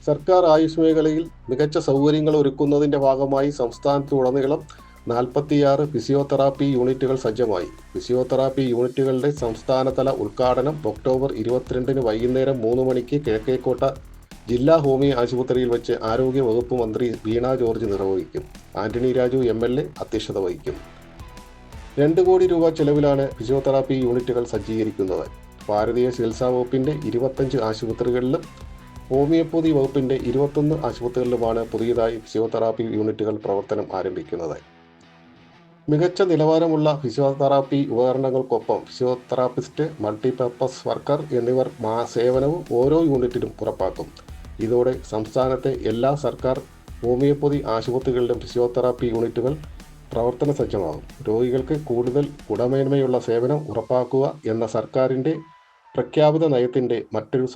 സർക്കാർ ആയുഷ് മേഖലയിൽ മികച്ച സൗകര്യങ്ങൾ ഒരുക്കുന്നതിന്റെ ഭാഗമായി സംസ്ഥാനത്തുടനീളം 46 ഫിസിയോതെറാപ്പി യൂണിറ്റുകൾ സജ്ജമായി. ഫിസിയോതെറാപ്പി യൂണിറ്റുകളുടെ സംസ്ഥാനതല ഉദ്ഘാടനം ഒക്ടോബർ 22 വൈകുന്നേരം 3 മണിക്ക് കിഴക്കേക്കോട്ട ജില്ലാ ഹോമിയോ ആശുപത്രിയിൽ വെച്ച് ആരോഗ്യ വകുപ്പ് മന്ത്രി വീണ ജോർജ് നിർവഹിക്കും. ആന്റണി രാജു MLA അധ്യക്ഷത വഹിക്കും. 2 കോടി രൂപ ചെലവിലാണ് ഫിസിയോതെറാപ്പി യൂണിറ്റുകൾ സജ്ജീകരിക്കുന്നത്. ഭാരതീയ ചികിത്സാ വകുപ്പിന്റെ 25 ആശുപത്രികളിലും ഹോമിയോപ്പതി വകുപ്പിന്റെ 21 ആശുപത്രികളിലുമാണ് പുതിയതായി ഫിസിയോതെറാപ്പി യൂണിറ്റുകൾ പ്രവർത്തനം ആരംഭിക്കുന്നത്. മികച്ച നിലവാരമുള്ള ഫിസിയോതെറാപ്പി ഉപകരണങ്ങൾക്കൊപ്പം ഫിസിയോതെറാപ്പിസ്റ്റ്, മൾട്ടിപർപ്പസ് വർക്കർ എന്നിവർ സേവനവും ഓരോ യൂണിറ്റിലും ഉറപ്പാക്കും. ഇതോടെ സംസ്ഥാനത്തെ എല്ലാ സർക്കാർ ഹോമിയോപ്പതി ആശുപത്രികളിലും ഫിസിയോതെറാപ്പി യൂണിറ്റുകൾ പ്രവർത്തന സജ്ജമാകും. രോഗികൾക്ക് കൂടുതൽ ഗുണമേന്മയുള്ള സേവനം ഉറപ്പാക്കുക എന്ന സർക്കാരിൻ്റെ പ്രഖ്യാപിത നയത്തിൻ്റെ മറ്റൊരു